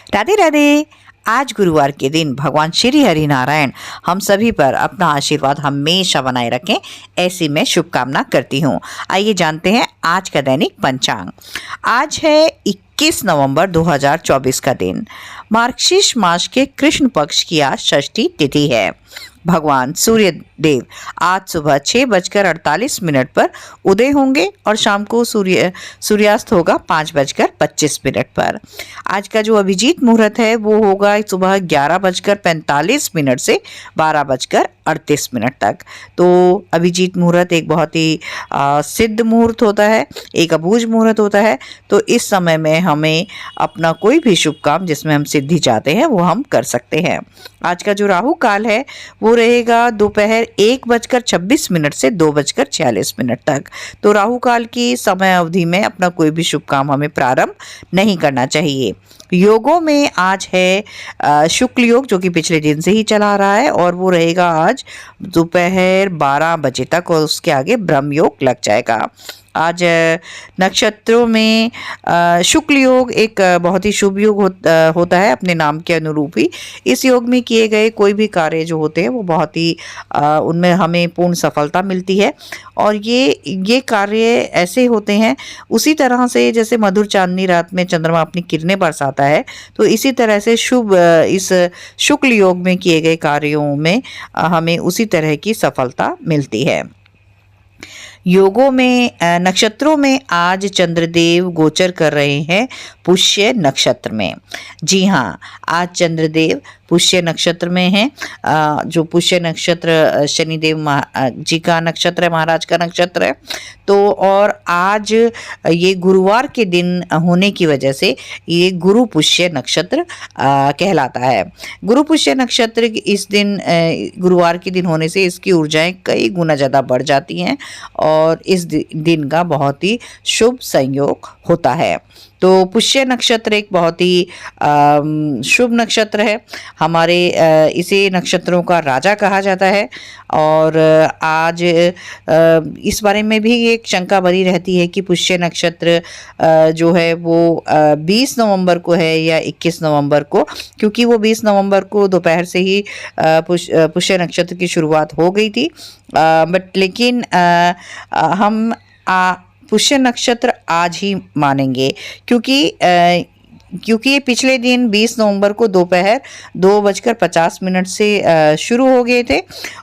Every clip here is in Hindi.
राधे राधे। आज गुरुवार के दिन भगवान श्री हरि नारायण हम सभी पर अपना आशीर्वाद हमेशा बनाए रखें, ऐसी मैं शुभकामना करती हूँ। आइए जानते हैं आज का दैनिक पंचांग। आज है 21 नवंबर 2024 का दिन। मार्गशीर्ष मास के कृष्ण पक्ष की आज षष्ठी तिथि है। भगवान सूर्य देव आज सुबह 6:48 पर उदय होंगे और शाम को सूर्यास्त होगा 5:25 पर। आज का जो अभिजीत मुहूर्त है वो होगा सुबह 11:45 से 12:38 तक। तो अभिजीत मुहूर्त एक बहुत ही सिद्ध मुहूर्त होता है, एक अबूझ मुहूर्त होता है। तो इस समय में हमें अपना कोई भी शुभ काम जिसमें हम सिद्धि चाहते हैं वो हम कर सकते हैं। आज का जो राहु काल है वो रहेगा दोपहर 1:26 से 2:46 तक। तो राहु काल की समय अवधि में अपना कोई भी शुभ काम हमें प्रारंभ नहीं करना चाहिए। योगों में आज है शुक्ल योग, जो कि पिछले दिन से ही चला रहा है और वो रहेगा आज दोपहर 12 बजे तक और उसके आगे ब्रह्म योग लग जाएगा। आज नक्षत्रों में शुक्ल योग एक बहुत ही शुभ योग होता है अपने नाम के अनुरूप ही। इस योग में किए गए कोई भी कार्य जो होते हैं वो बहुत ही उनमें हमें पूर्ण सफलता मिलती है। और ये कार्य ऐसे होते हैं उसी तरह से जैसे मधुर चांदनी रात में चंद्रमा अपनी किरणें बरसाता है, तो इसी तरह से शुभ इस शुक्ल योग में किए गए कार्यों में हमें उसी तरह की सफलता मिलती है। योगों में नक्षत्रों में आज चंद्रदेव गोचर कर रहे हैं पुष्य नक्षत्र में। जी हाँ, आज चंद्रदेव पुष्य नक्षत्र में हैं। जो पुष्य नक्षत्र शनिदेव जी का नक्षत्र है, महाराज का नक्षत्र है। तो और आज ये गुरुवार के दिन होने की वजह से ये गुरु पुष्य नक्षत्र कहलाता है। गुरु पुष्य नक्षत्र इस दिन गुरुवार के दिन होने से इसकी ऊर्जाएं कई गुना ज़्यादा बढ़ जाती हैं और इस दिन का बहुत ही शुभ संयोग होता है। तो पुष्य नक्षत्र एक बहुत ही शुभ नक्षत्र है। हमारे इसे नक्षत्रों का राजा कहा जाता है। और आज इस बारे में भी एक शंका बनी रहती है कि पुष्य नक्षत्र जो है वो 20 नवंबर को है या 21 नवंबर को, क्योंकि वो 20 नवंबर को दोपहर से ही पुष्य नक्षत्र की शुरुआत हो गई थी। बट लेकिन हम पुष्य नक्षत्र आज ही मानेंगे, क्योंकि ये पिछले दिन 20 नवंबर को दोपहर 2:50 से शुरू हो गए थे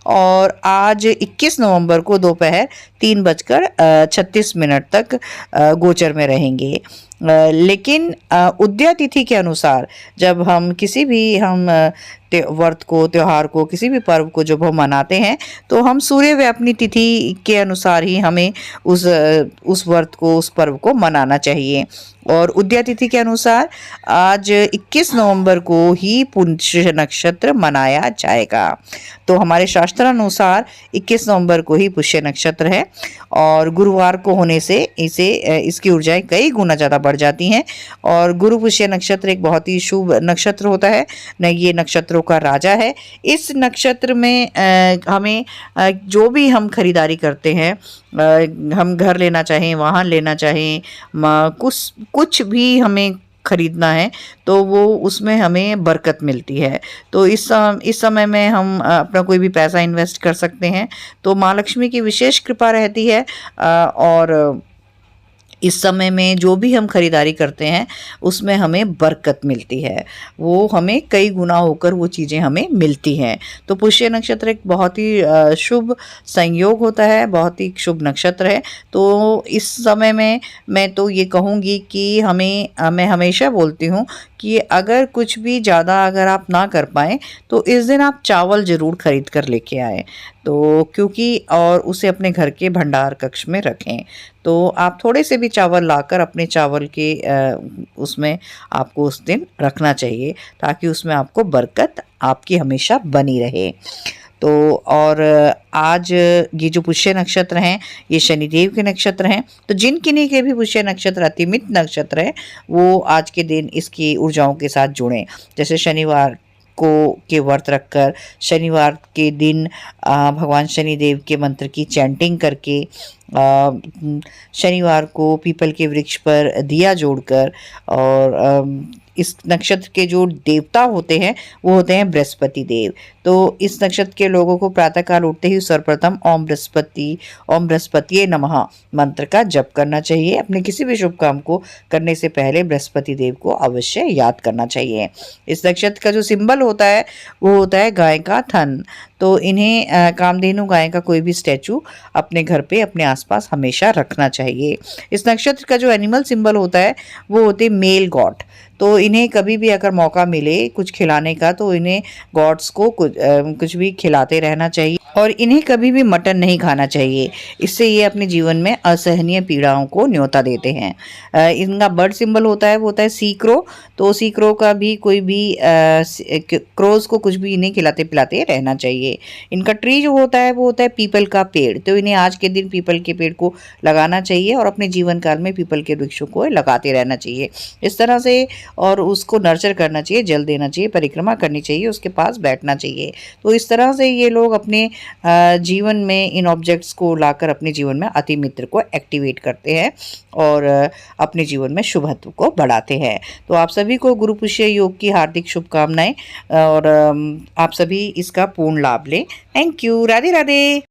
और आज 21 नवंबर को दोपहर 3:36 तक गोचर में रहेंगे। लेकिन उदया तिथि के अनुसार जब हम किसी भी व्रत को, त्योहार को, किसी भी पर्व को जब हम मनाते हैं तो हम सूर्य व्यापनी तिथि के अनुसार ही हमें उस व्रत को, उस पर्व को मनाना चाहिए। और उदया तिथि के अनुसार आज 21 नवंबर को ही पुष्य नक्षत्र मनाया जाएगा। तो हमारे शास्त्रानुसार 21 नवंबर को ही पुष्य नक्षत्र है और गुरुवार को होने से इसकी ऊर्जाएं कई गुना ज़्यादा बढ़ जाती हैं। और गुरु पुष्य नक्षत्र एक बहुत ही शुभ नक्षत्र होता है न, ये नक्षत्रों का राजा है। इस नक्षत्र में हमें जो भी हम खरीदारी करते हैं, हम घर लेना चाहें, वाहन लेना चाहें, कुछ भी हमें खरीदना है तो वो उसमें हमें बरकत मिलती है। तो इस समय में हम अपना कोई भी पैसा इन्वेस्ट कर सकते हैं तो माँ लक्ष्मी की विशेष कृपा रहती है। और इस समय में जो भी हम खरीदारी करते हैं उसमें हमें बरकत मिलती है, वो हमें कई गुना होकर वो चीज़ें हमें मिलती हैं। तो पुष्य नक्षत्र एक बहुत ही शुभ संयोग होता है, बहुत ही शुभ नक्षत्र है। तो इस समय में मैं तो ये कहूँगी कि मैं हमेशा बोलती हूँ कि अगर कुछ भी ज़्यादा अगर आप ना कर पाएँ तो इस दिन आप चावल ज़रूर खरीद कर लेके आएँ, तो क्योंकि और उसे अपने घर के भंडार कक्ष में रखें। तो आप थोड़े से भी चावल लाकर अपने चावल के उसमें आपको उस दिन रखना चाहिए ताकि उसमें आपको बरकत आपकी हमेशा बनी रहे। तो और आज ये जो पुष्य नक्षत्र हैं ये शनिदेव के नक्षत्र हैं। तो जिन किन्हीं के भी पुष्य नक्षत्र अतिमित नक्षत्र है वो आज के दिन इसकी ऊर्जाओं के साथ जुड़ें। जैसे शनिवार के व्रत रखकर शनिवार के दिन भगवान शनिदेव के मंत्र की चैंटिंग करके शनिवार को पीपल के वृक्ष पर दिया जोड़कर और इस नक्षत्र के जो देवता होते हैं वो होते हैं बृहस्पति देव। तो इस नक्षत्र के लोगों को प्रातःकाल उठते ही सर्वप्रथम ओम बृहस्पतिये नमः मंत्र का जप करना चाहिए। अपने किसी भी शुभ काम को करने से पहले बृहस्पति देव को अवश्य याद करना चाहिए। इस नक्षत्र का जो सिंबल होता है वो होता है गाय का थन। तो इन्हें कामधेनु गाय का कोई भी स्टैचू अपने घर पे अपने आसपास हमेशा रखना चाहिए। इस नक्षत्र का जो एनिमल सिंबल होता है वो होते मेल गॉड। तो इन्हें कभी भी अगर मौका मिले कुछ खिलाने का तो इन्हें गॉड्स को कुछ भी खिलाते रहना चाहिए और इन्हें कभी भी मटन नहीं खाना चाहिए। इससे ये अपने जीवन में असहनीय पीड़ाओं को न्योता देते हैं। इनका बर्ड सिंबल होता है वो होता है सी क्रो। तो सी क्रो का भी कोई भी क्रोज को कुछ भी इन्हें खिलाते पिलाते रहना चाहिए। इनका ट्री जो होता है वो होता है पीपल का पेड़। तो इन्हें आज के दिन पीपल के पेड़ को लगाना चाहिए और अपने जीवन काल में पीपल के वृक्षों को लगाते रहना चाहिए। इस तरह से और उसको नर्चर करना चाहिए, जल देना चाहिए, परिक्रमा करनी चाहिए, उसके पास बैठना चाहिए। तो इस तरह से ये लोग अपने जीवन में इन ऑब्जेक्ट्स को लाकर अपने जीवन में अति मित्र को एक्टिवेट करते हैं और अपने जीवन में शुभत्व को बढ़ाते हैं। तो आप सभी को गुरु पुष्य योग की हार्दिक शुभकामनाएं और आप सभी इसका पूर्ण लाभ लें। Thank you. राधे राधे।